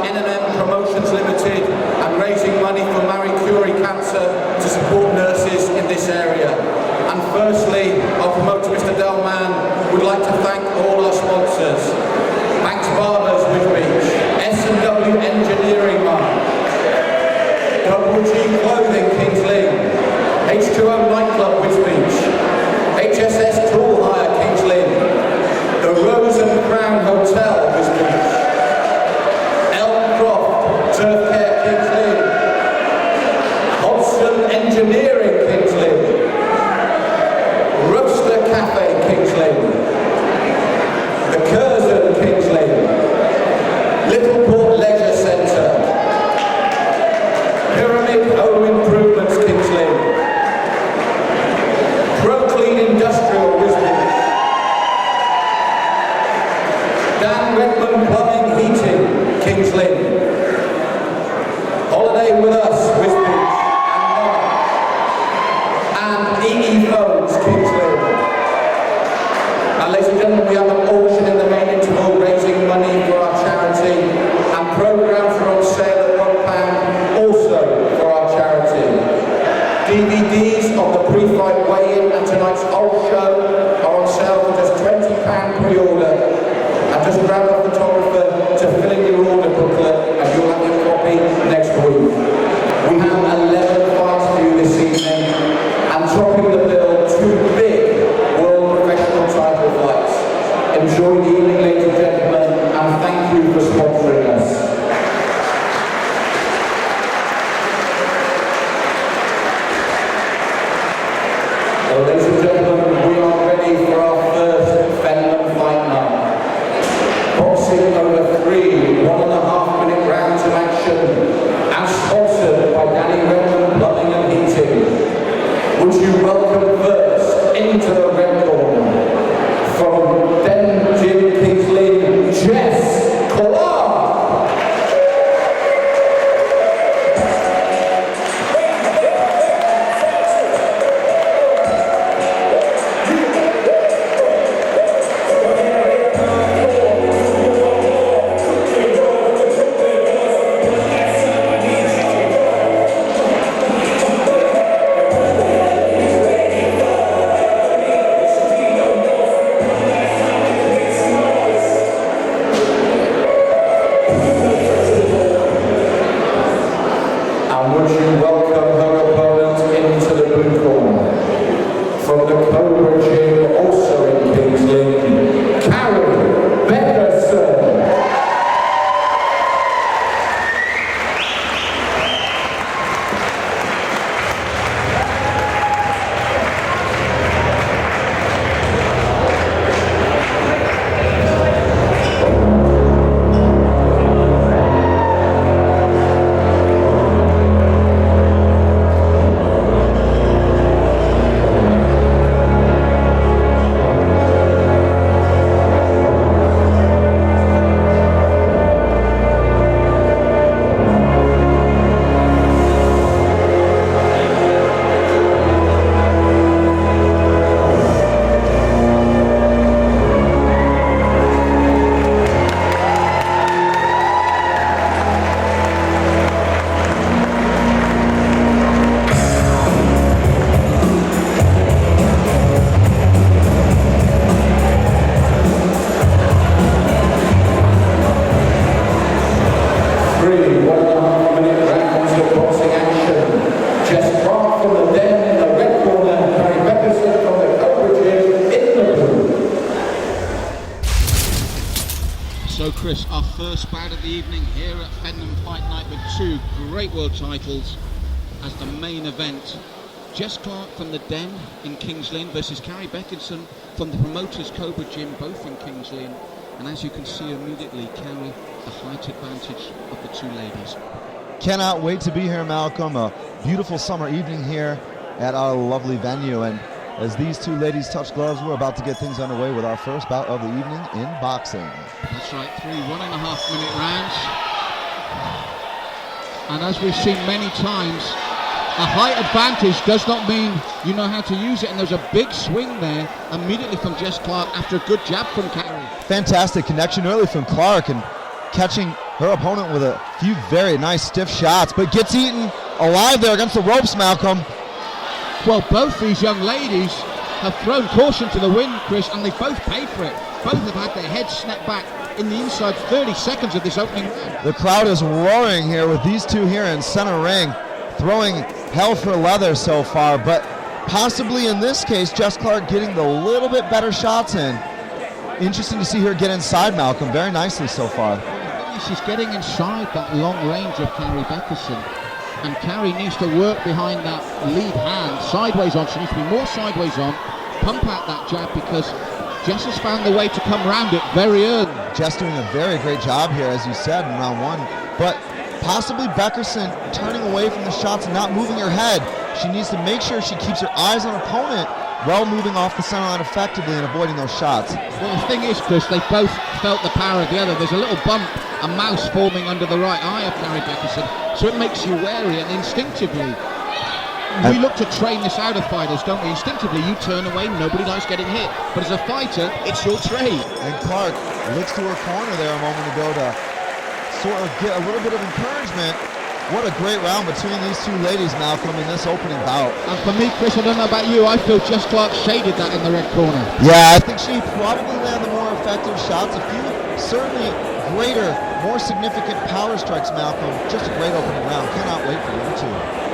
N&M Promotions Limited and raising money for Marie Curie Cancer to support nurses in this area. And firstly, our promoter, Mr. Delman, would like to thank all our sponsors. Banks Barbers, Wisbeach, S&W Engineering Mark, Double G Clothing, Kings Lynn, H2O Nightclub, Wisbeach, HSS Tool Hire, Kings Lynn, the Rose and Crown Hotel, Wisbeach, Elm Croft, Turf Care, Kings Lynn, Hodgson Engineering, Kings Lynn, Roaster Cafe, Kings Lynn, the Curzon, Kings Lynn, Littleport Leisure Centre, Pyramid Home Improvements, Kings Lynn, Pro Clean Industrial, Wisbeach, Dan Redmond Plumbing Heating, Kings Lynn, Holiday With Us, Wisbeach, and EE Phones, Kings Lynn. Now, ladies and gentlemen, we have an auction in the main interval raising money for our charity, and programmes are on sale at £1 also for our charity. DVDs of the pre-fight weigh-in and tonight's whole show are on sale for just £20 pre-order. And just grab a photographer to fill in your order booklet and you'll have your copy next week. We have 11 fights for you this evening, and topping the bill, 2 big world professional title fights. Enjoy the evening, ladies and gentlemen, and thank you for sponsoring us. Well, ladies and gentlemen, we are ready for our first Fenman Fight Night. Boxing over 3 1.5-minute rounds of action, and sponsored by Danny Redmond Plumbing and Heating. Would you welcome first into the red corner from Den Gym Kings Lynn, Jess Clark. Carrie, Beckersons. So Chris, our first bout of the evening here at Fenman Fight Night with 2 great world titles as the main event. Jess Clark from the Den in Kings Lynn versus Carrie Beckerson from the promoters Cobra Gym, both in Kings Lynn. And as you can see immediately, Carrie, the height advantage of the 2 ladies. Cannot wait to be here, Malcolm. A beautiful summer evening here at our lovely venue. And as these 2 ladies touch gloves, we're about to get things underway with our first bout of the evening in boxing. That's right, 3 1.5-minute rounds. And as we've seen many times, a height advantage does not mean you know how to use it. And there's a big swing there immediately from Jess Clark after a good jab from Carrie. Fantastic connection early from Clark and catching her opponent with a few very nice stiff shots, but gets eaten alive there against the ropes, Malcolm. Well, both these young ladies have thrown caution to the wind, Chris, and they both paid for it. Both have had their heads snapped back in the inside 30 seconds of this opening round. The crowd is roaring here with these two here in center ring, throwing hell for leather so far, but possibly in this case, Jess Clark getting the little bit better shots in. Interesting to see her get inside, Malcolm, very nicely so far. She's getting inside that long range of Carrie Beckerson, and Carrie needs to work behind that lead hand, sideways on. She needs to be more sideways on, pump out that jab, because Jess has found the way to come around it very early. Jess doing a very great job here, as you said, in round one, but possibly Beckerson turning away from the shots and not moving her head. She needs to make sure she keeps her eyes on her opponent while moving off the center line effectively and avoiding those shots. Well, the thing is, Chris, they both felt the power of the other. There's a little bump, a mouse forming under the right eye of Carrie Beckerson, so it makes you wary, and instinctively, we look to train this out of fighters, don't we? Instinctively, you turn away, nobody likes getting hit, but as a fighter, it's your trade. And Clark looks to her corner there a moment ago to sort of get a little bit of encouragement. What a great round between these two ladies, Malcolm, in this opening bout. And for me, Chris, I don't know about you, I feel Jess Clark shaded that in the red corner. Yeah, I think she probably landed the more effective shots. A few certainly greater, more significant power strikes, Malcolm. Just a great opening round. Cannot wait for you two.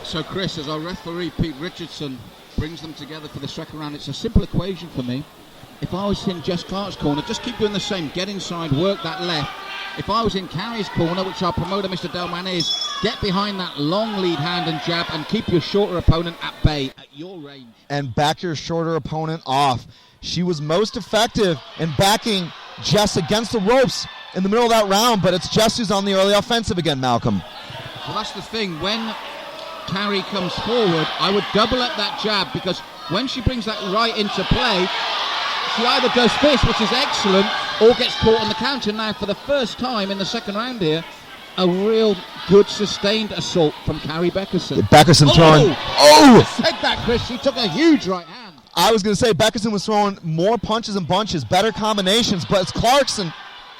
So Chris, as our referee Pete Richardson brings them together for the second round, it's a simple equation for me. If I was in Jess Clark's corner, just keep doing the same, get inside, work that left. If I was in Carrie's corner, which our promoter Mr. Delman is, get behind that long lead hand and jab and keep your shorter opponent at bay, at your range. And back your shorter opponent off. She was most effective in backing Jess against the ropes in the middle of that round, but it's Jess who's on the early offensive again, Malcolm. Well, that's the thing. When Carrie comes forward, I would double up that jab, because when she brings that right into play, she either does this, which is excellent, or gets caught on the counter. Now, for the first time in the second round here, a real good sustained assault from Carrie Beckerson. Beckerson throwing. Oh! Said that, Chris. She took a huge right hand. I was going to say Beckerson was throwing more punches and bunches, better combinations, but it's Clarkson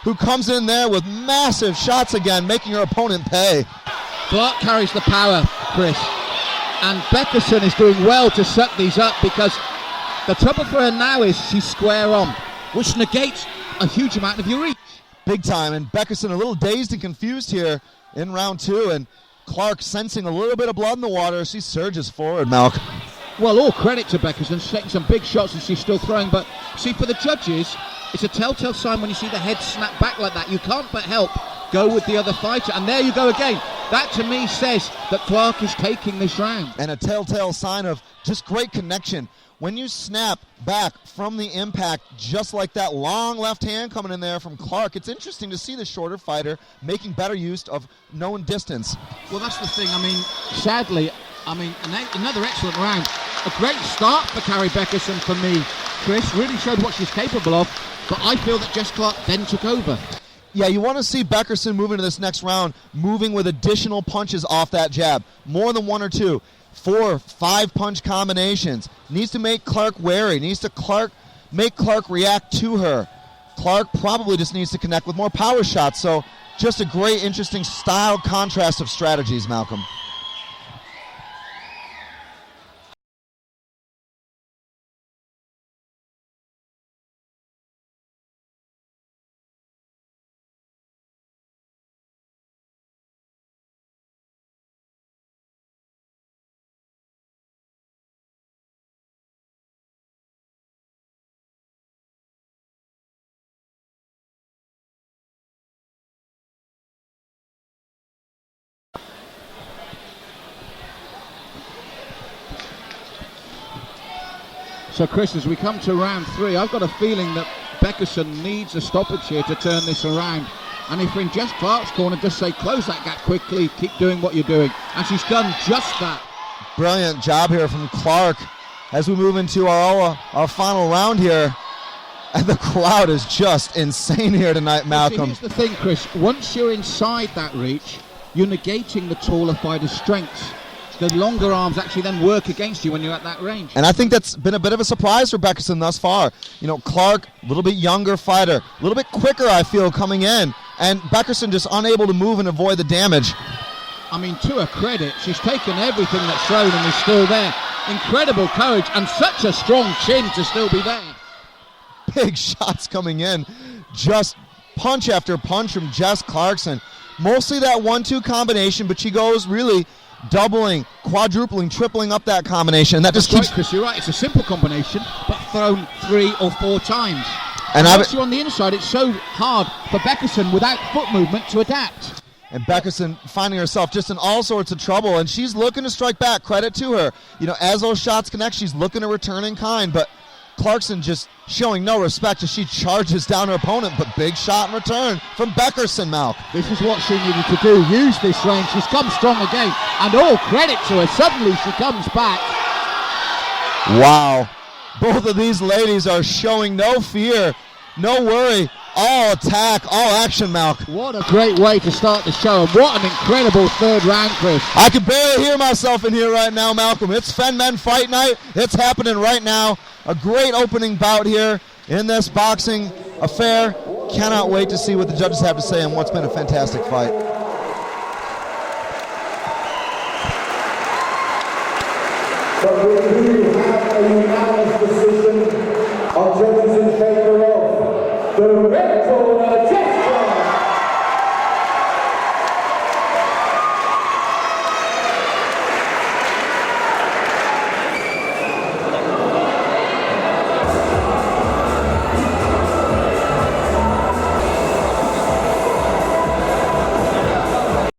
who comes in there with massive shots again, making her opponent pay. Clark carries the power, Chris, and Beckerson is doing well to suck these up, because the trouble for her now is she's square on, which negates a huge amount of your reach. Big time, and Beckerson a little dazed and confused here in round two, and Clark sensing a little bit of blood in the water. She surges forward, Malcolm. Well, all credit to Beckerson. She's taking some big shots and she's still throwing, but see, for the judges, it's a telltale sign when you see the head snap back like that. You can't but help go with the other fighter, and there you go again. That to me says that Clark is taking this round. And a telltale sign of just great connection. When you snap back from the impact, just like that long left hand coming in there from Clark, it's interesting to see the shorter fighter making better use of known distance. Well, that's the thing. I mean, sadly, another excellent round. A great start for Carrie Beckerson for me. Chris really showed what she's capable of, but I feel that Jess Clark then took over. Yeah, you want to see Beckerson move into this next round, moving with additional punches off that jab. More than one or two. 4, 5 punch combinations. Needs to make Clark wary. Needs to make Clark react to her. Clark probably just needs to connect with more power shots. So just a great, interesting style contrast of strategies, Malcolm. So Chris, as we come to round 3, I've got a feeling that Beckerson needs a stoppage here to turn this around. And if we're in Jess Clark's corner, just say, close that gap quickly, keep doing what you're doing. And she's done just that. Brilliant job here from Clark as we move into our final round here. And the crowd is just insane here tonight, Malcolm. Here's the thing, Chris. Once you're inside that reach, you're negating the taller fighter's strengths. The longer arms actually then work against you when you're at that range. And I think that's been a bit of a surprise for Beckerson thus far. You know, Clark, a little bit younger fighter, a little bit quicker, I feel, coming in. And Beckerson just unable to move and avoid the damage. I mean, to her credit, she's taken everything that's thrown and is still there. Incredible courage and such a strong chin to still be there. Big shots coming in. Just punch after punch from Jess Clarkson. Mostly that 1-2 combination, but she goes really doubling, quadrupling, tripling up that combination. And that just keeps... Right, Chris, you're right. It's a simple combination, but thrown 3 or 4 times. And once you're on the inside, it's so hard for Beckerson without foot movement to adapt. And Beckerson finding herself just in all sorts of trouble, and she's looking to strike back. Credit to her. You know, as those shots connect, she's looking to return in kind, but Clarkson just showing no respect as she charges down her opponent, but big shot in return from Beckerson, Malk. This is what she needed to do, use this range. She's come strong again, and all credit to her. Suddenly she comes back. Wow. Both of these ladies are showing no fear, no worry, all attack, all action, Malk. What a great way to start the show, and what an incredible third round, Chris. I can barely hear myself in here right now, Malcolm. It's Fen Men Fight Night. It's happening right now. A great opening bout here in this boxing affair. Cannot wait to see what the judges have to say on what's been a fantastic fight. But we do have a unanimous decision of judges in favor of the red corner.